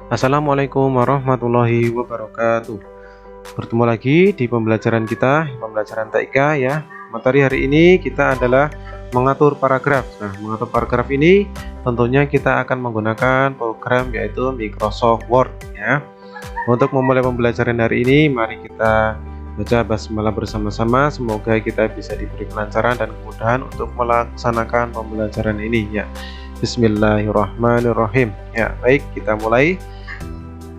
Assalamualaikum warahmatullahi wabarakatuh. Bertemu lagi di pembelajaran kita, pembelajaran TIK ya. Materi hari ini kita adalah mengatur paragraf. Nah, mengatur paragraf ini tentunya kita akan menggunakan program yaitu Microsoft Word ya. Untuk memulai pembelajaran hari ini, mari kita baca basmalah bersama-sama. Semoga kita bisa diberi kelancaran dan kemudahan untuk melaksanakan pembelajaran ini ya. Bismillahirrahmanirrahim. Ya, baik, kita mulai.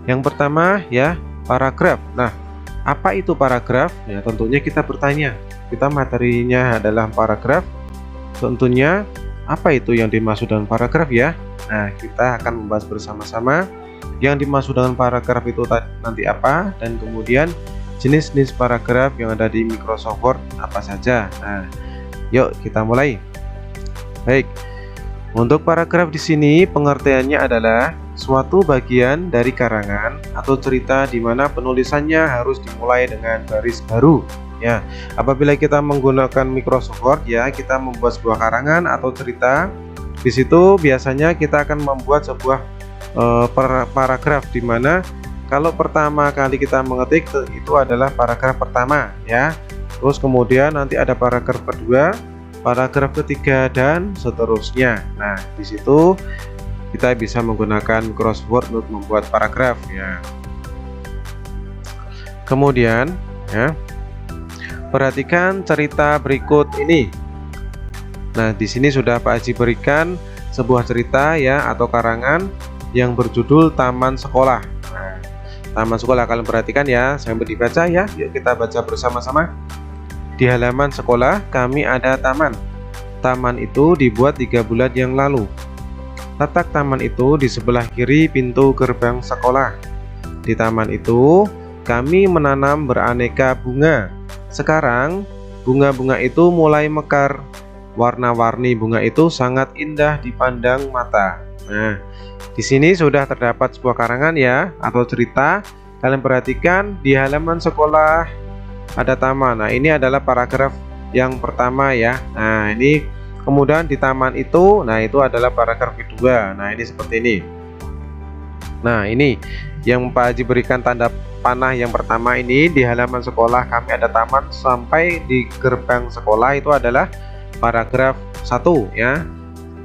Yang pertama ya, paragraf. Nah, apa itu paragraf? Ya, tentunya kita bertanya. Kita materinya adalah paragraf. Tentunya apa itu yang dimaksud dengan paragraf ya? Nah, kita akan membahas bersama-sama yang dimaksud dengan paragraf itu nanti apa, dan kemudian jenis-jenis paragraf yang ada di Microsoft Word apa saja. Nah, yuk kita mulai. Baik. Untuk paragraf di sini pengertiannya adalah suatu bagian dari karangan atau cerita di mana penulisannya harus dimulai dengan baris baru. Ya, apabila kita menggunakan Microsoft Word ya, kita membuat sebuah karangan atau cerita. Di situ biasanya kita akan membuat sebuah paragraf di mana kalau pertama kali kita mengetik itu adalah paragraf pertama ya. Terus kemudian nanti ada paragraf kedua, paragraf ketiga dan seterusnya. Nah, di situ kita bisa menggunakan Microsoft Word untuk membuat paragraf ya. Kemudian ya, perhatikan cerita berikut ini. Nah, di sini sudah Pak Haji berikan sebuah cerita ya atau karangan yang berjudul Taman Sekolah. Nah, Taman Sekolah, kalian perhatikan ya, sambil dibaca ya. Yuk kita baca bersama-sama. Di halaman sekolah kami ada taman. Taman itu dibuat 3 bulan yang lalu. Letak taman itu di sebelah kiri pintu gerbang sekolah. Di taman itu kami menanam beraneka bunga. Sekarang bunga-bunga itu mulai mekar. Warna-warni bunga itu sangat indah dipandang mata. Nah, di sini sudah terdapat sebuah karangan ya atau cerita. Kalian perhatikan di halaman sekolah ada taman. Nah, ini adalah paragraf yang pertama ya. Nah, ini kemudian di taman itu, nah itu adalah paragraf kedua. Nah, ini seperti ini. Nah, ini yang Pak Haji berikan tanda panah yang pertama ini di halaman sekolah kami ada taman sampai di gerbang sekolah itu adalah paragraf 1 ya.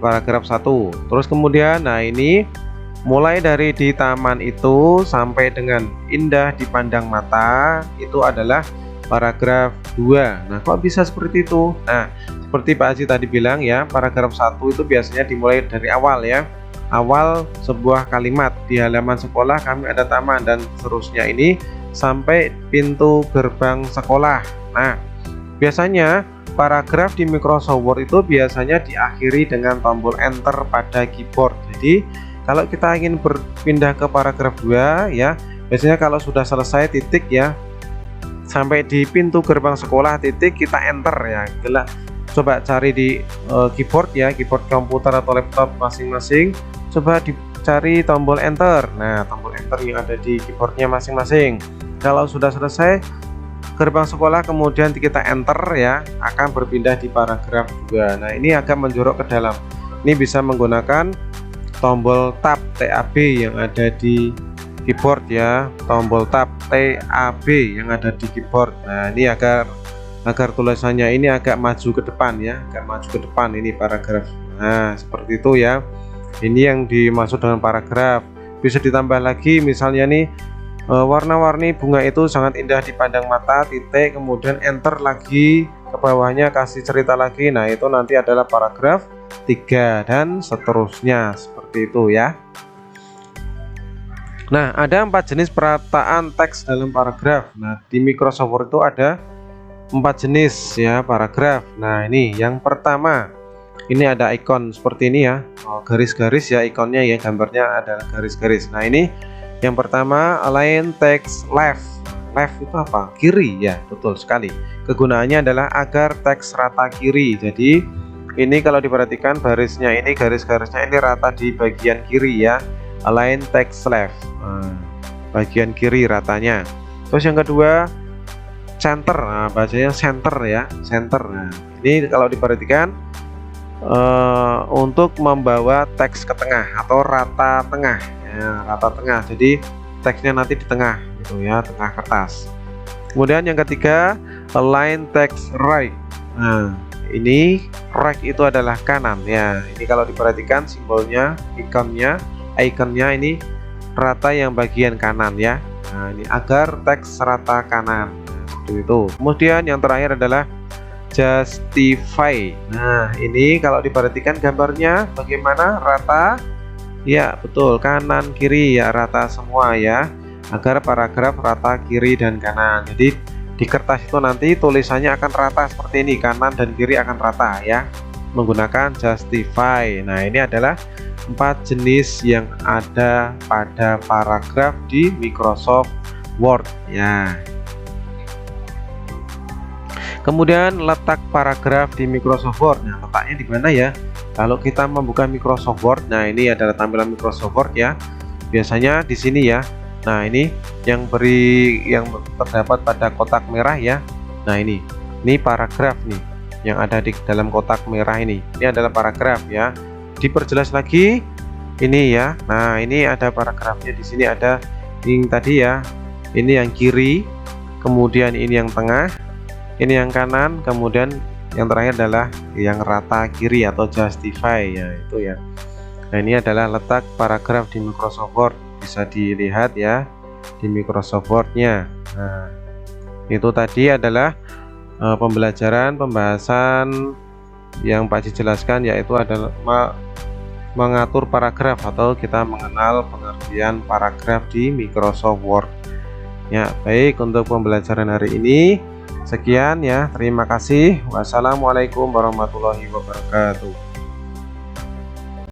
Paragraf 1. Terus kemudian nah ini mulai dari di taman itu sampai dengan indah dipandang mata itu adalah paragraf 2. Nah, kok bisa seperti itu? Nah, seperti Pak Haji tadi bilang ya, paragraf 1 itu biasanya dimulai dari awal ya. Awal sebuah kalimat, di halaman sekolah kami ada taman, dan seterusnya ini sampai pintu gerbang sekolah. Nah, biasanya paragraf di Microsoft Word itu biasanya diakhiri dengan tombol enter pada keyboard. Jadi, kalau kita ingin berpindah ke paragraf 2 ya, biasanya kalau sudah selesai titik ya, sampai di pintu gerbang sekolah titik, kita enter ya. Coba cari di keyboard ya, keyboard komputer atau laptop masing-masing, coba dicari tombol enter. Nah, tombol enter yang ada di keyboardnya masing-masing. Kalau sudah selesai gerbang sekolah kemudian kita enter ya, akan berpindah di paragraf 2. Nah, ini agak menjorok ke dalam. Ini bisa menggunakan tombol tab TAB yang ada di keyboard ya, tombol tab TAB yang ada di keyboard. Nah, ini agar tulisannya ini agak maju ke depan ya, agak maju ke depan ini paragraf. Nah, seperti itu ya. Ini yang dimaksud dengan paragraf. Bisa ditambah lagi misalnya nih, warna-warni bunga itu sangat indah dipandang mata, titik, kemudian enter lagi ke bawahnya, kasih cerita lagi. Nah, itu nanti adalah paragraf 3 dan seterusnya, seperti itu ya. Nah, ada 4 jenis perataan teks dalam paragraf. Nah, di Microsoft Word itu ada 4 jenis ya paragraf. Nah, ini yang pertama, ini ada ikon seperti ini ya, garis-garis ya ikonnya ya, gambarnya ada garis-garis. Nah, ini yang pertama, align text left. Left itu apa? Kiri ya, betul sekali. Kegunaannya adalah agar teks rata kiri. Jadi ini kalau diperhatikan barisnya ini, garis-garisnya ini rata di bagian kiri ya. Align text left, bagian kiri ratanya. Terus yang kedua, center. Nah, bacanya center ya, center. Nah, ini kalau diperhatikan untuk membawa teks ke tengah atau rata tengah ya, rata tengah. Jadi teksnya nanti di tengah gitu ya, tengah kertas. Kemudian yang ketiga, align text right. Nah, ini right itu adalah kanan ya. Ini kalau diperhatikan simbolnya, ikonnya ini rata yang bagian kanan ya. Nah, ini agar teks rata kanan. Nah, seperti itu. Kemudian yang terakhir adalah justify. Nah, ini kalau diperhatikan gambarnya bagaimana rata? Ya, betul, kanan kiri ya, rata semua ya. Agar paragraf rata kiri dan kanan. Jadi di kertas itu nanti tulisannya akan rata seperti ini, kanan dan kiri akan rata ya. Menggunakan justify. Nah, ini adalah 4 jenis yang ada pada paragraf di Microsoft Word ya. Kemudian letak paragraf di Microsoft Word. Nah, letaknya di mana ya? Kalau kita membuka Microsoft Word, nah ini adalah tampilan Microsoft Word ya. Biasanya di sini ya. Nah, ini yang terdapat pada kotak merah ya. Nah, ini paragraf nih yang ada di dalam kotak merah ini. Ini adalah paragraf ya. Diperjelas lagi ini ya. Nah, ini ada paragrafnya di sini, ada yang tadi ya. Ini yang kiri, kemudian ini yang tengah, ini yang kanan, kemudian yang terakhir adalah yang rata kiri atau justify ya, itu ya. Nah, ini adalah letak paragraf di Microsoft Word, bisa dilihat ya di Microsoft Word-nya. Nah, itu tadi adalah pembahasan yang Pak Haji jelaskan, yaitu adalah mengatur paragraf atau kita mengenal pengertian paragraf di Microsoft Word. Ya, baik, untuk pembelajaran hari ini sekian ya, terima kasih. Wassalamualaikum warahmatullahi wabarakatuh.